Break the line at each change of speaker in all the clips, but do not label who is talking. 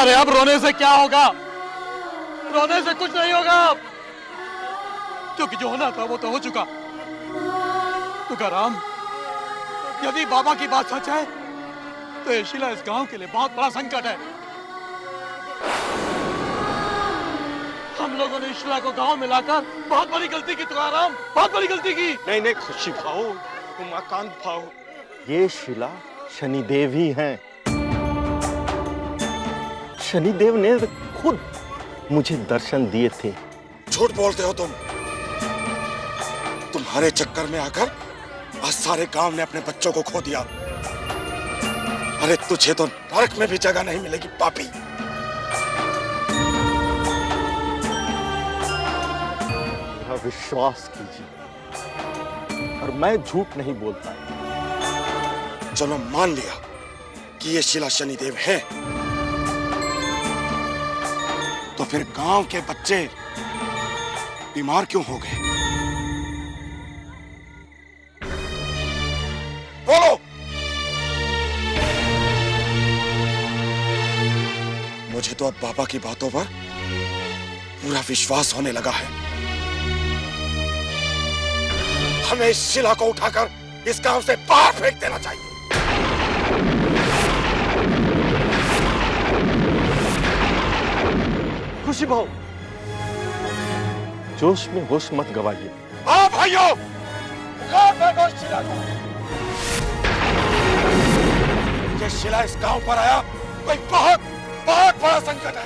अरे अब रोने से क्या होगा? रोने से कुछ नहीं होगा, क्योंकि जो होना था वो तो हो चुका। तुकाराम, यदि बाबा की बात सच है तो ये शिला इस गांव के लिए बहुत बड़ा संकट है। हम लोगों ने शिला को गांव में लाकर बहुत बड़ी गलती की तुकाराम, बहुत बड़ी गलती की।
नहीं नहीं खुशी भाओ, उमाकांत भाओ,
ये शिला शनिदेव ही हैं। शनिदेव ने खुद मुझे दर्शन दिए थे।
झूठ बोलते हो तुम। तुम्हारे चक्कर में आकर आज सारे गांव ने अपने बच्चों को खो दिया। अरे तुझे तो नरक में भी जगह नहीं मिलेगी पापी।
मेरा विश्वास कीजिए और मैं झूठ नहीं बोलता।
चलो मान लिया कि ये शिला शनिदेव है, तो फिर गांव के बच्चे बीमार क्यों हो गए? बोलो। मुझे तो अब बाबा की बातों पर पूरा विश्वास होने लगा है। हमें इस शिला को उठाकर इस गांव से बाहर फेंक देना चाहिए।
खुशी भाव, जोश में होश मत गवाइए।
हाँ भाइयों, उखाड़ फेंको इस शिला को। ये शिला इस गांव पर आया कोई बहुत बहुत बड़ा संकट है।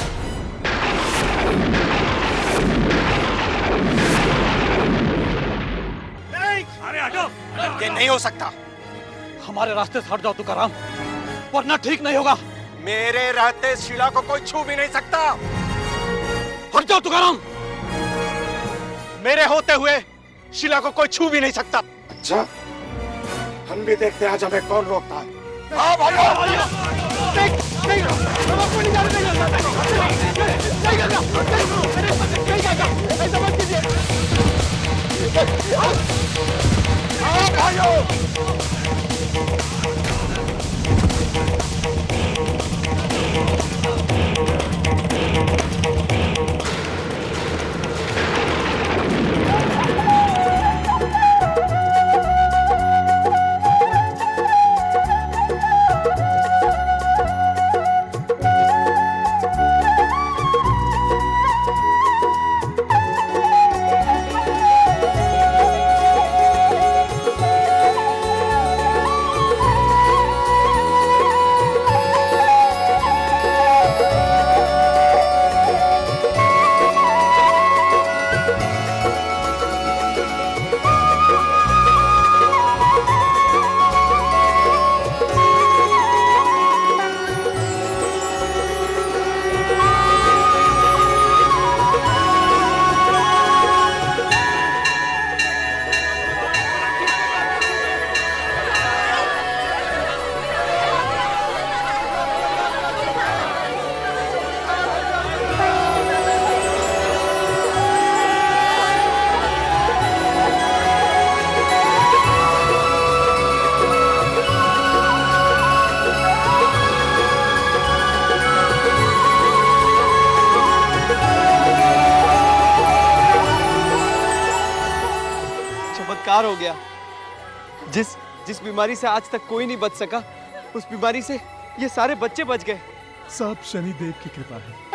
नहीं, अरे हटो।
ये नहीं हो सकता।
हमारे रास्ते से हट जाओ तुकाराम, वरना ठीक नहीं होगा।
मेरे रहते शिला को कोई छू भी नहीं सकता।
हट जाओ तुकाराम।
मेरे होते हुए शिला को कोई छू भी नहीं सकता। अच्छा, हम भी देखते हैं आज हमें कौन रोकता है। हाँ भाइयों,
चमत्कार हो गया। जिस बीमारी से आज तक कोई नहीं बच सका, उस बीमारी से ये सारे बच्चे बच गए।
सब शनिदेव की कृपा है।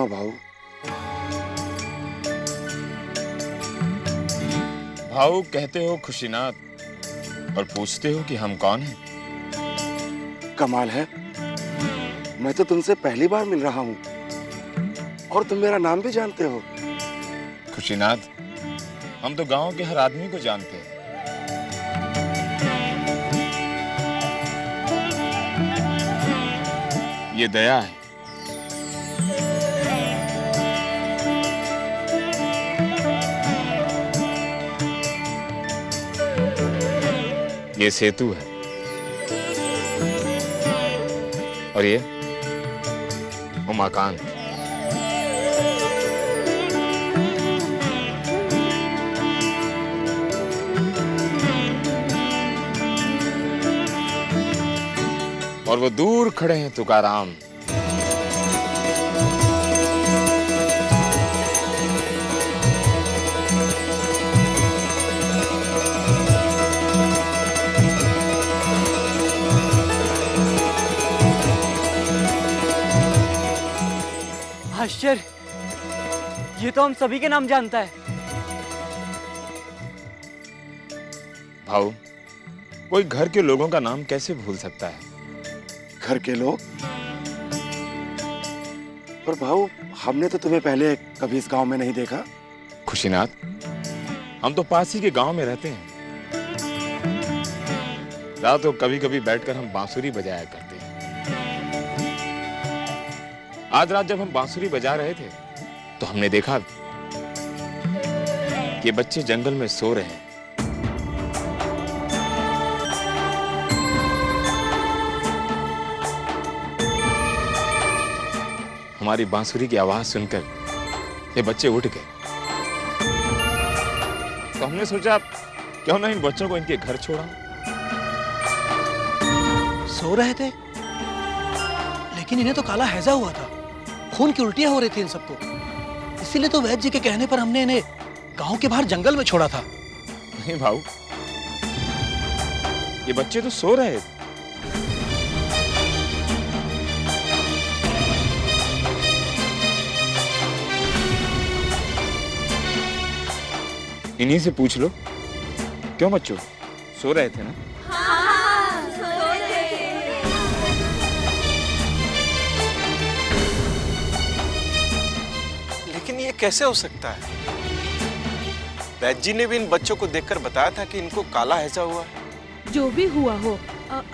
हो भाऊ?
भाऊ कहते हो खुशीनाथ और पूछते हो कि हम कौन हैं।
कमाल है, मैं तो तुमसे पहली बार मिल रहा हूँ और तुम मेरा नाम भी जानते हो।
खुशीनाथ, हम तो गांव के हर आदमी को जानते हैं। ये दया है। ये सेतु है और ये उमाकांत। और वो दूर खड़े हैं तुकाराम।
आश्चर्य, ये तो हम सभी के नाम जानता है।
भाऊ, कोई घर के लोगों का नाम कैसे भूल सकता है?
घर के लोग? पर भाऊ, हमने तो तुम्हें पहले कभी इस गांव में नहीं देखा।
खुशीनाथ, हम तो पास ही के गांव में रहते हैं। रात को कभी कभी बैठकर हम बांसुरी बजाया करते हैं। आज रात जब हम बांसुरी बजा रहे थे तो हमने देखा कि बच्चे जंगल में सो रहे हैं। हमारी बांसुरी की आवाज सुनकर ये बच्चे उठ गए। तो हमने सोचा क्यों ना इन बच्चों को इनके घर छोड़ा।
सो रहे थे, लेकिन इन्हें तो काला हैजा हुआ था, खून की उल्टियां हो रही थी इन सबको। इसीलिए तो वैद्य जी के कहने पर हमने इन्हें गांव के बाहर जंगल में छोड़ा था।
नहीं भाऊ, ये बच्चे तो सो रहे थे। इन्हीं से पूछ लो। क्यों बच्चों, सो रहे थे ना?
हाँ, सो रहे थे।
लेकिन ये कैसे हो सकता है? वैद्य जी ने भी इन बच्चों को देखकर बताया था कि इनको काला हैजा हुआ है।
जो भी हुआ हो,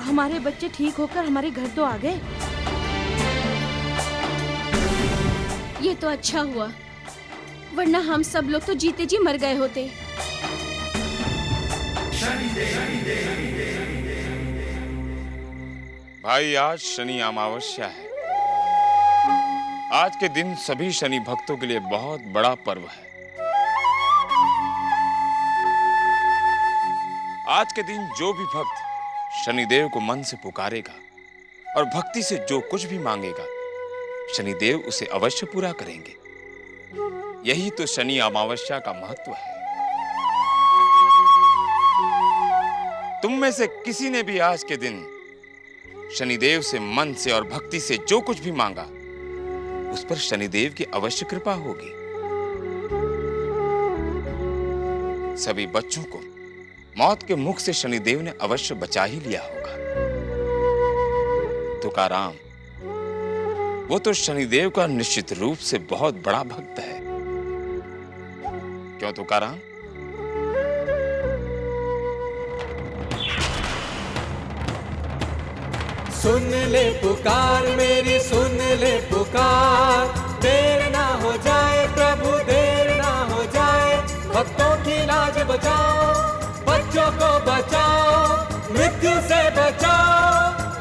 हमारे बच्चे ठीक होकर हमारे घर तो आ गए। ये तो अच्छा हुआ, वरना हम सब लोग तो जीते जी मर गए होते।
भाई, आज शनि अमावस्या है। आज के दिन सभी शनि भक्तों के लिए बहुत बड़ा पर्व है। आज के दिन जो भी भक्त शनिदेव को मन से पुकारेगा और भक्ति से जो कुछ भी मांगेगा, शनिदेव उसे अवश्य पूरा करेंगे। यही तो शनि अमावस्या का महत्व है। तुम में से किसी ने भी आज के दिन शनिदेव से मन से और भक्ति से जो कुछ भी मांगा, उस पर शनिदेव की अवश्य कृपा होगी। सभी बच्चों को मौत के मुख से शनिदेव ने अवश्य बचा ही लिया होगा। तुकाराम, वो तो शनिदेव का निश्चित रूप से बहुत बड़ा भक्त है। क्यों तुकाराम?
सुन ले पुकार मेरी, सुन ले पुकार। देर ना हो जाए प्रभु, देर ना हो जाए। भक्तों की लाज बचाओ, बच्चों को बचाओ, मृत्यु से बचाओ।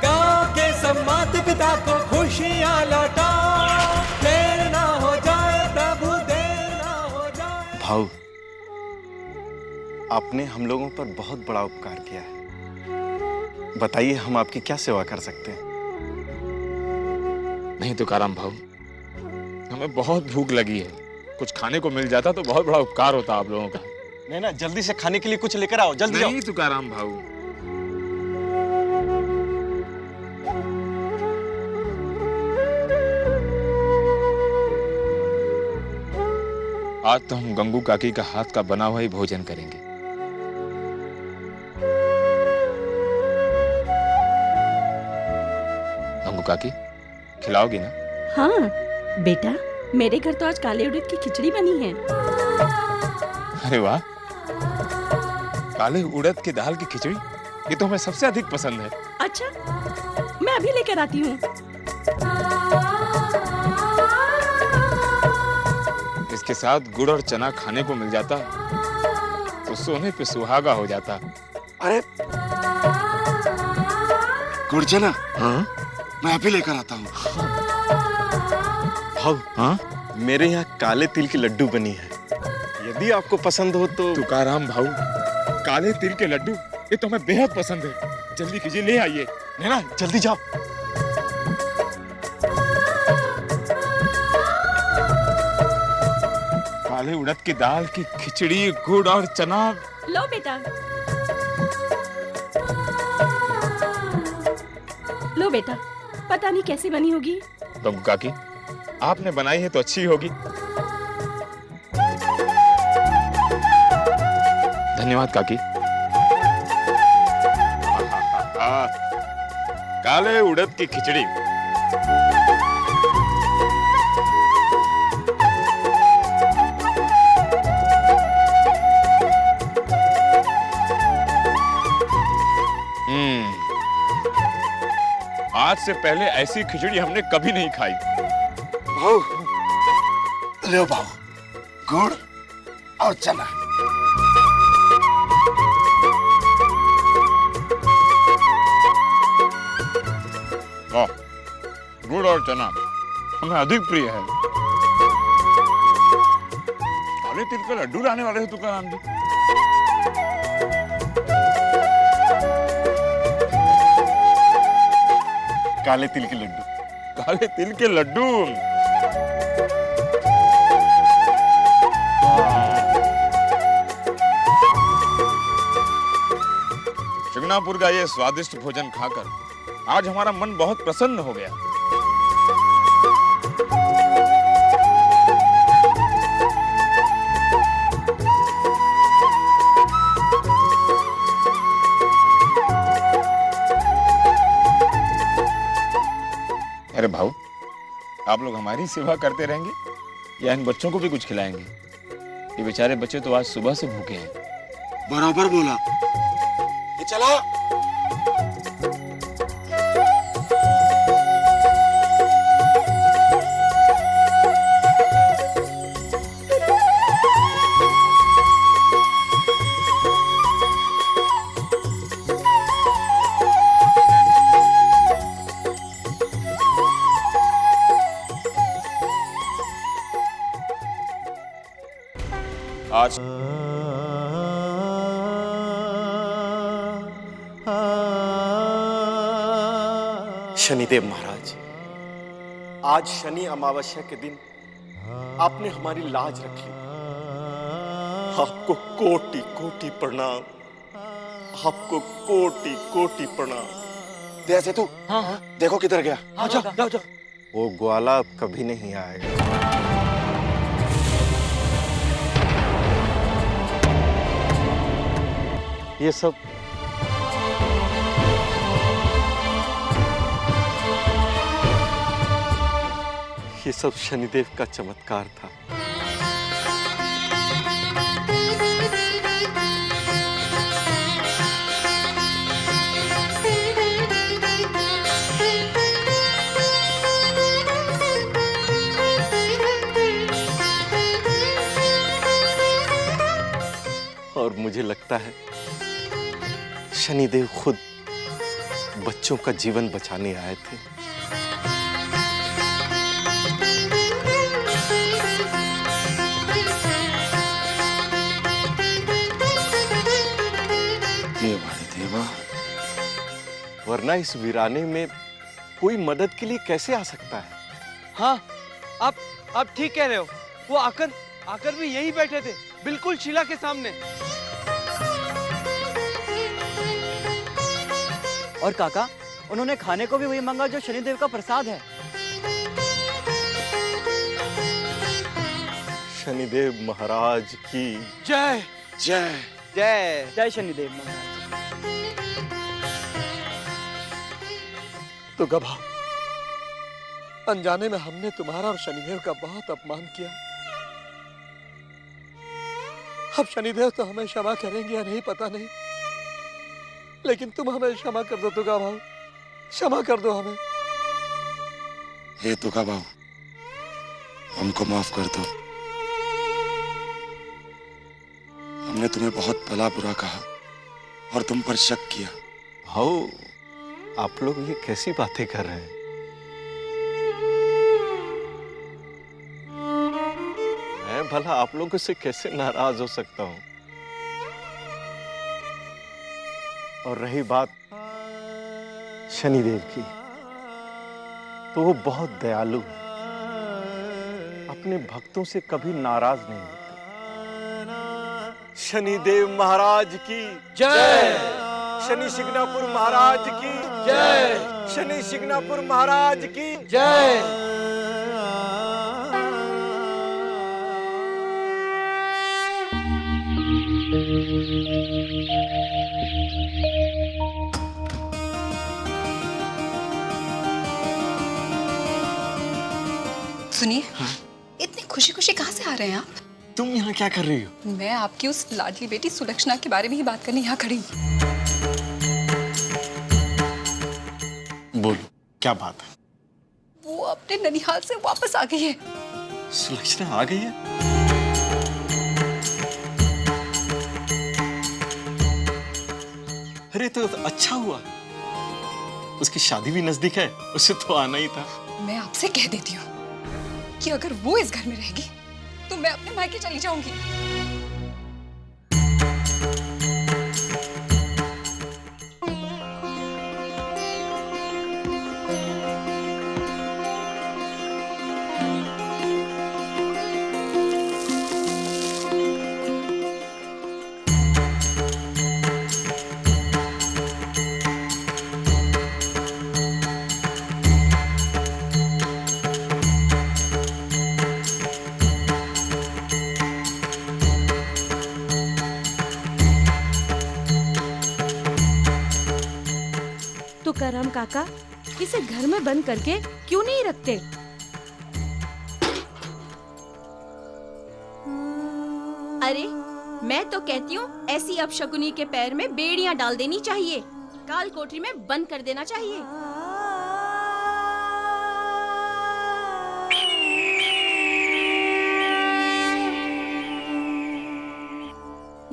गांव के सब माता पिता को खुशियां लौटाओ। देर ना हो जाए प्रभु, देर ना हो जाए।
भाऊ, आपने हम लोगों पर बहुत बड़ा उपकार किया है। बताइए, हम आपकी क्या सेवा कर सकते हैं?
नहीं तुकाराम भाऊ, हमें बहुत भूख लगी है। कुछ खाने को मिल जाता तो बहुत बड़ा उपकार होता आप लोगों का।
नहीं ना, जल्दी से खाने के लिए कुछ लेकर आओ, जल्दी आओ।
नहीं तुकाराम भाऊ, आज तो हम गंगू काकी का हाथ का बना हुआ ही भोजन करेंगे। गंगू काकी, खिलाओगी ना?
हाँ बेटा, मेरे घर तो आज काले उड़द की खिचड़ी बनी है।
अरे वाह, काले उड़द की दाल की खिचड़ी, ये तो हमें सबसे अधिक पसंद है।
अच्छा, मैं अभी लेकर आती हूँ।
इसके साथ गुड़ और चना खाने को मिल जाता तो सोने पे सुहागा हो जाता।
अरे गुड़ चना, हाँ मैं अभी लेकर आता हूँ।
भाऊ, हाँ मेरे यहाँ काले तिल के लड्डू बनी है, यदि आपको पसंद हो तो।
तुकाराम भाऊ, काले तिल के लड्डू ये तो हमें बेहद पसंद है। जल्दी कीजिए, ले आइए।
नैना जल्दी जाओ।
काले उड़द की दाल की खिचड़ी, गुड़ और चना।
लो बेटा, लो बेटा, पता नहीं कैसी बनी होगी।
गंगू काकी, आपने बनाई है तो अच्छी होगी। धन्यवाद काकी। काले उड़द की खिचड़ी। आज से पहले ऐसी खिचड़ी हमने कभी नहीं खाई।
भाऊ, ले भाऊ, गुड़ और चना।
गुड़ और चना हमें अधिक प्रिय है। काले तिल के लड्डू लाने वाले हैं तुकाराम जी।
काले तिल के लड्डू।
काले तिल के लड्डू। शिंगणापुर का ये स्वादिष्ट भोजन खाकर आज हमारा मन बहुत प्रसन्न हो गया। अरे भाऊ, आप लोग हमारी सेवा करते रहेंगे या इन बच्चों को भी कुछ खिलाएंगे? ये बेचारे बच्चे तो आज सुबह से भूखे हैं।
बराबर बोला। ये चला।
आज
शनिदेव महाराज, आज शनि अमावस्या के दिन आपने हमारी लाज रखी। आपको कोटि कोटि प्रणाम, आपको कोटि कोटि प्रणाम।
जैसे तू,
हाँ हाँ,
देखो किधर गया।
हाँ जाओ जाओ जाओ।
वो ग्वाला अब कभी नहीं आएगा। ये सब शनिदेव का चमत्कार था। और मुझे लगता है शनिदेव खुद बच्चों का जीवन बचाने आए थे।
देवा,
वरना इस वीराने में कोई मदद के लिए कैसे आ सकता है?
हाँ, आप ठीक कह रहे हो। वो आकर भी यही बैठे थे, बिल्कुल शीला के सामने।
और काका, उन्होंने खाने को भी वही मांगा जो शनिदेव का प्रसाद है।
शनिदेव महाराज की
जय।
जय।
जय।
जय शनिदेव महाराज।
तो गभा, अनजाने में हमने तुम्हारा और शनिदेव का बहुत अपमान किया। अब शनिदेव तो हमें क्षमा करेंगे या नहीं पता नहीं, लेकिन तुम हमें क्षमा कर दो तुगा भाव, क्षमा कर दो हमें।
हे तुगा भाव, हमको माफ कर दो। हमने तुम्हें बहुत भला बुरा कहा और तुम पर शक किया।
भाऊ, आप लोग ये कैसी बातें कर रहे हैं? मैं भला आप लोगों से कैसे नाराज हो सकता हूं? और रही बात शनिदेव की, तो वो बहुत दयालु है, अपने भक्तों से कभी नाराज नहीं होते। शनिदेव महाराज की
जय।
शनि शिंगणापुर महाराज की
जय।
शनि शिंगणापुर महाराज की
जय।
सुनिए, इतनी खुशी खुशी कहाँ से आ रहे हैं आप?
तुम यहाँ क्या कर रही हो?
मैं आपकी उस लाडली बेटी सुलक्षणा के बारे में ही बात करने यहाँ खड़ी हूँ।
बोलो, क्या बात है?
वो अपने ननिहाल से वापस आ गई है।
सुलक्षणा आ गई है? अरे तो अच्छा हुआ, उसकी शादी भी नजदीक है, उसे तो आना ही था।
मैं आपसे कह देती हूँ कि अगर वो इस घर में रहेगी तो मैं अपने मायके चली जाऊंगी।
तो करम काका, इसे घर में बंद करके क्यों नहीं रखते? अरे मैं तो कहती हूँ ऐसी अपशकुनी के पैर में बेड़ियां डाल देनी चाहिए, काल कोठरी में बंद कर देना चाहिए।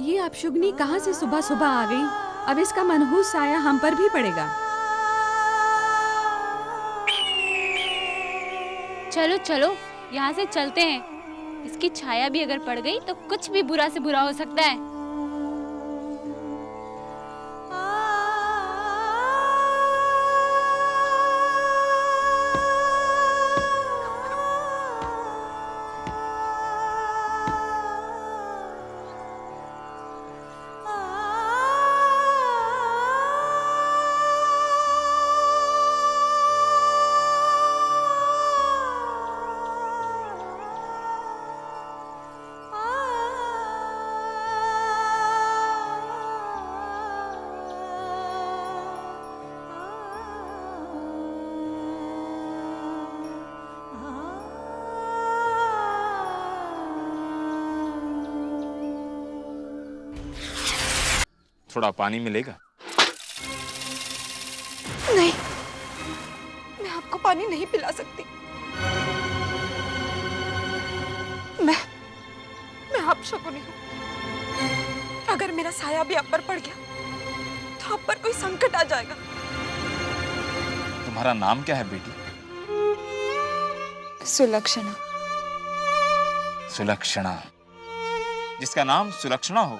ये अपशुगनी कहाँ से सुबह सुबह आ गई? अब इसका मनहूस साया हम पर भी पड़ेगा।
चलो चलो यहाँ से चलते हैं, इसकी छाया भी अगर पड़ गई तो कुछ भी बुरा से बुरा हो सकता है।
थोड़ा पानी मिलेगा?
नहीं, मैं आपको पानी नहीं पिला सकती। मैं अपशकुनी हूँ। अगर मेरा साया भी आप पर पड़ गया तो आप पर कोई संकट आ जाएगा।
तुम्हारा नाम क्या है बेटी?
सुलक्षणा।
सुलक्षणा। जिसका नाम सुलक्षणा हो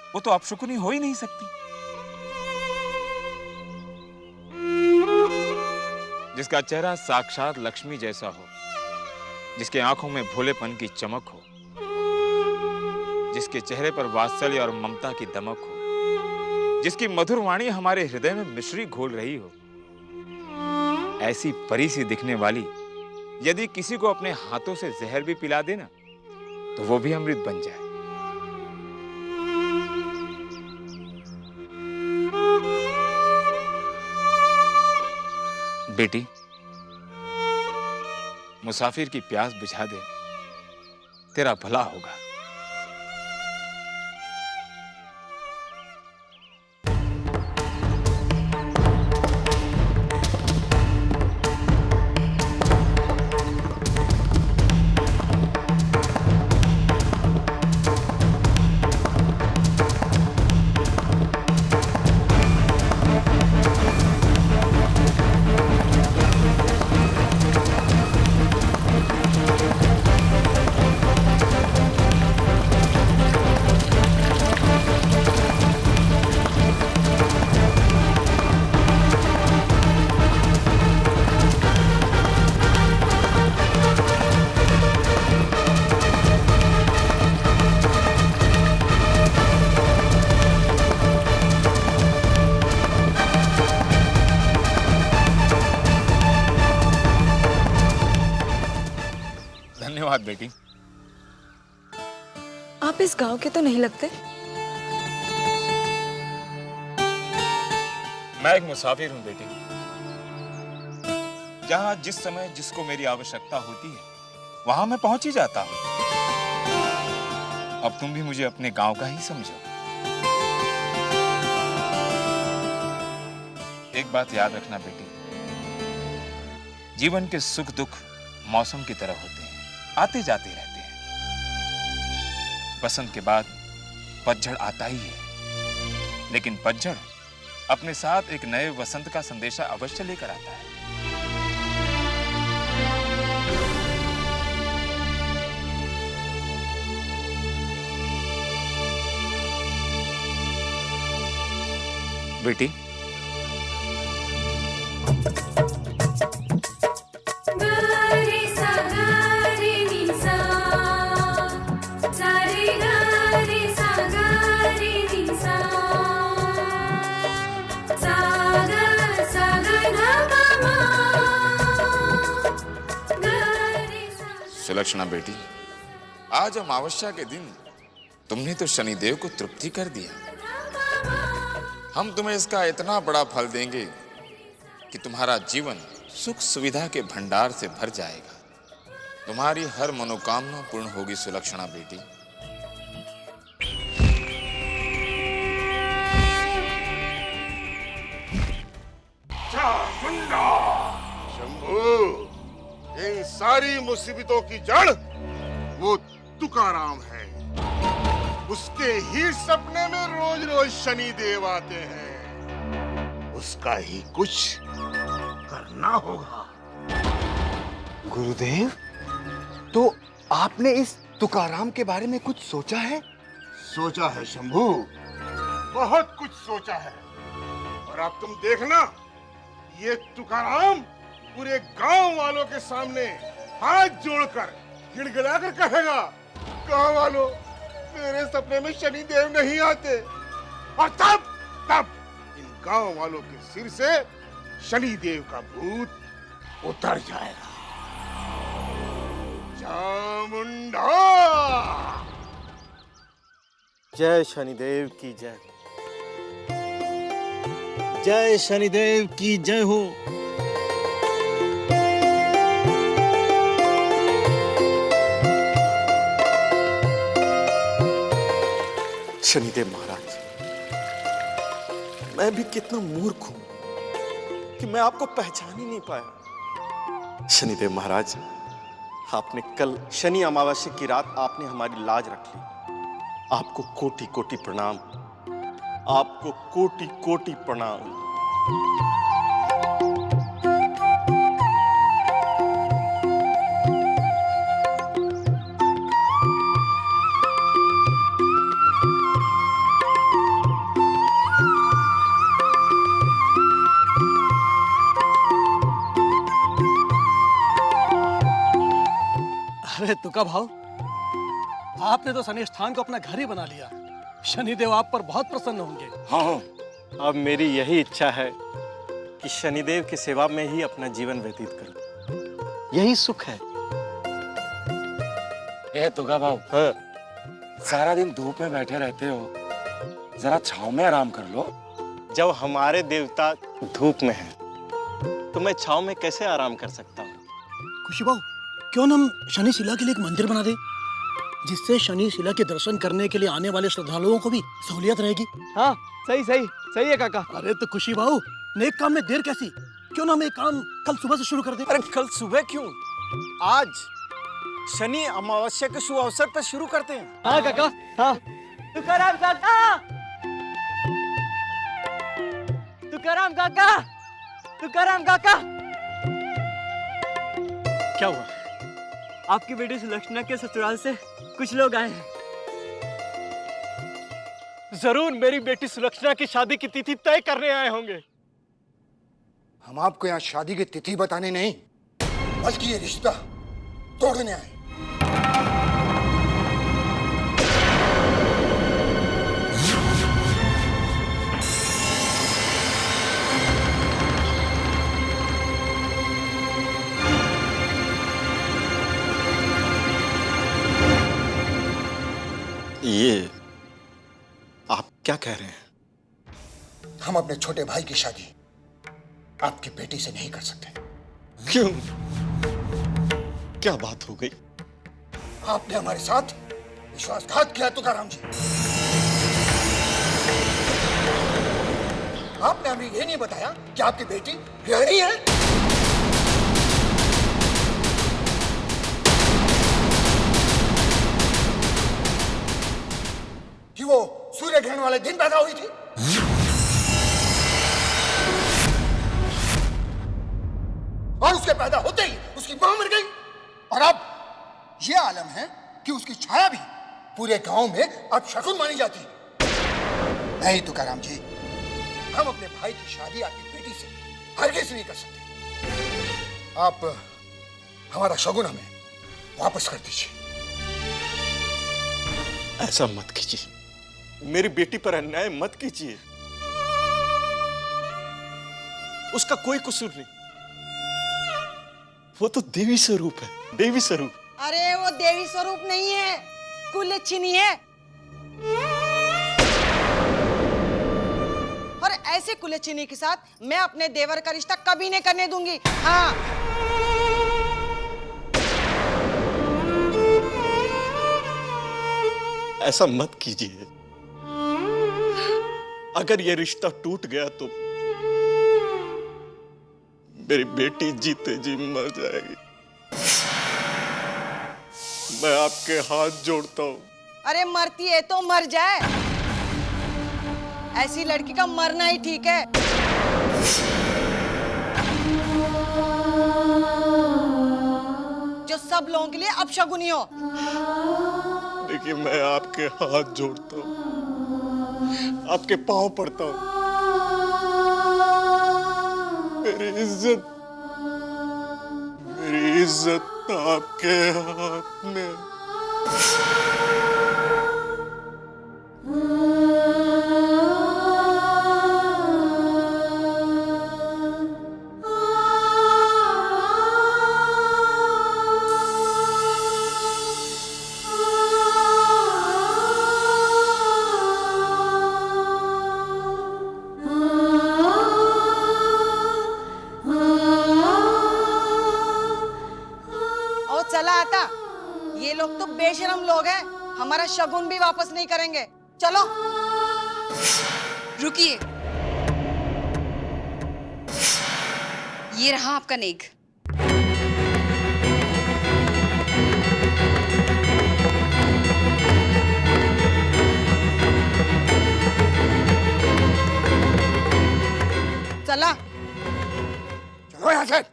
वो तो अपशकुनी हो ही नहीं सकती। जिसका चेहरा साक्षात लक्ष्मी जैसा हो, जिसके आंखों में भोलेपन की चमक हो, जिसके चेहरे पर वात्सल्य और ममता की दमक हो, जिसकी मधुर वाणी हमारे हृदय में मिश्री घोल रही हो, ऐसी परी सी दिखने वाली यदि किसी को अपने हाथों से जहर भी पिला देना तो वो भी अमृत बन जाए। बेटी, मुसाफिर की प्यास बुझा दे, तेरा भला होगा। धन्यवाद बेटी।
आप इस गांव के तो नहीं लगते।
मैं एक मुसाफिर हूं बेटी। जहां जिस समय जिसको मेरी आवश्यकता होती है वहां मैं पहुंच ही जाता हूं। अब तुम भी मुझे अपने गांव का ही समझो। एक बात याद रखना बेटी, जीवन के सुख दुख मौसम की तरह होते हैं, आते जाते रहते हैं। बसंत के बाद पतझड़ आता ही है, लेकिन पतझड़ अपने साथ एक नए वसंत का संदेशा अवश्य लेकर आता है। बेटी, सुलक्षणा बेटी, आज अमावस्या के दिन तुमने तो शनिदेव को तृप्ति कर दिया। हम तुम्हें इसका इतना बड़ा फल देंगे कि तुम्हारा जीवन सुख सुविधा के भंडार से भर जाएगा। तुम्हारी हर मनोकामना पूर्ण होगी सुलक्षणा बेटी।
शंभू, इन सारी मुसीबतों की जड़ वो तुकाराम है। उसके ही सपने में रोज रोज शनि देव आते हैं। उसका ही कुछ करना होगा।
गुरुदेव, तो आपने इस तुकाराम के बारे में कुछ सोचा है?
सोचा है शंभू, बहुत कुछ सोचा है। और अब तुम देखना, ये तुकाराम पूरे गांव वालों के सामने हाथ जोड़कर गिड़गिड़ाकर कहेगा, गांव वालों, मेरे सपने में शनि देव नहीं आते। और तब इन गांव वालों के सिर से शनि देव का भूत उतर जाएगा। चामुंडा!
जय शनिदेव की जय। जय शनिदेव की जय हो। शनिदेव महाराज, मैं भी कितना मूर्ख हूं कि मैं आपको पहचान ही नहीं पाया। शनिदेव महाराज, आपने कल शनि अमावस्या की रात आपने हमारी लाज रख ली। आपको कोटि कोटि प्रणाम, आपको कोटि कोटि प्रणाम।
अरे तुका भाव, आपने तो शनि स्थान को अपना घर ही बना लिया। शनिदेव आप पर बहुत प्रसन्न होंगे।
हाँ, अब मेरी यही इच्छा है कि शनिदेव की सेवा में ही अपना जीवन व्यतीत करूं। यही सुख है।
ए तुगा भाव,
हाँ।
सारा दिन धूप में बैठे रहते हो, जरा छांव में आराम कर लो।
जब हमारे देवता धूप में हैं, तो मैं छांव में कैसे आराम कर सकता हूँ?
खुशी बाबू, क्यों ना हम शनि शिला के लिए एक मंदिर बना दे, जिससे शनि शिला के दर्शन करने के लिए आने वाले श्रद्धालुओं को भी सहूलियत रहेगी।
हाँ सही सही सही है काका।
अरे तो खुशी बाबू, नेक काम में देर कैसी? क्यों ना हम एक काम कल सुबह से शुरू कर दें?
अरे कल सुबह क्यों? आज शनि अमावस्या के शुभ अवसर पर शुरू करते हैं।
हाँ काका, हाँ। तुकाराम काका, तुकाराम काका, तुकाराम काका।
क्या हुआ?
आपकी बेटी सुलक्षणा के ससुराल से कुछ लोग आए हैं।
जरूर मेरी बेटी सुलक्षणा की शादी की तिथि तय करने आए होंगे।
हम आपको यहाँ शादी की तिथि बताने नहीं, बल्कि ये रिश्ता तोड़ने आए।
ये आप क्या कह रहे हैं?
हम अपने छोटे भाई की शादी आपकी बेटी से नहीं कर सकते।
क्यों? क्या बात हो गई?
आपने हमारे साथ विश्वासघात किया तुकाराम जी। आपने हमें ये नहीं बताया कि आपकी बेटी गृहिणी है। कि वो सूर्य ग्रहण वाले दिन पैदा हुई थी। और उसके पैदा होते ही उसकी मां मर गई। और अब ये आलम है कि उसकी छाया भी पूरे गांव में अब शकुन मानी जाती है। नहीं तुकाराम जी, हम अपने भाई की शादी आपकी बेटी से हरगिज़ नहीं कर सकते। आप हमारा शगुन हमें वापस कर दीजिए।
ऐसा मत कीजिए, मेरी बेटी पर अन्याय मत कीजिए। उसका कोई कसूर नहीं, वो तो देवी स्वरूप है, देवी स्वरूप।
अरे वो देवी स्वरूप नहीं है, कुलच्छिनी है। और ऐसे कुलच्छिनी के साथ मैं अपने देवर का रिश्ता कभी नहीं करने दूंगी। हाँ,
ऐसा मत कीजिए। अगर ये रिश्ता टूट गया तो मेरी बेटी जीते जी मर जाएगी। मैं आपके हाथ जोड़ता हूं।
अरे मरती है तो मर जाए, ऐसी लड़की का मरना ही ठीक है। जो सब लोगों के लिए अपशगुनी हो।
देखिए, मैं आपके हाथ जोड़ता हूं, आपके पांव पड़ता हूं। मेरी इज्जत आपके हाथ में।
ये लोग तो बेशरम लोग हैं, हमारा शगुन भी वापस नहीं करेंगे। चलो।
रुकिए, ये रहा आपका नेग।
चला,
चलो यहाँ से।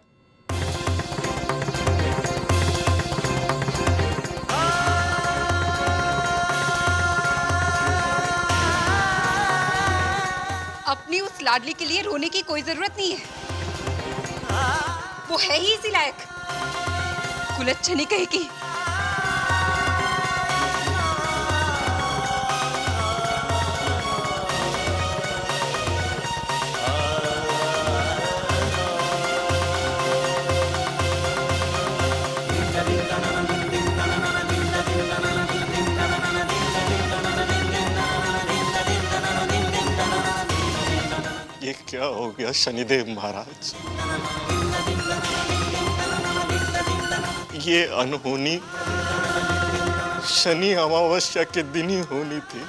अपनी उस लाडली के लिए रोने की कोई जरूरत नहीं है, वो है ही इसी लायक। कुलच्छनी कहेगी।
ये क्या हो गया शनिदेव महाराज? ये अनहोनी शनि अमावस्या के दिन ही होनी थी।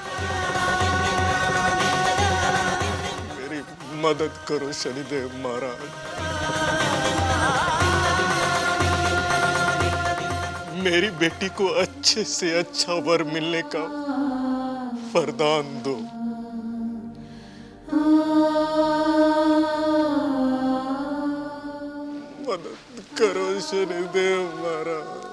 मेरी मदद करो शनिदेव महाराज। मेरी बेटी को अच्छे से अच्छा वर मिलने का वरदान दो। मदद करो शनिदेव महाराज।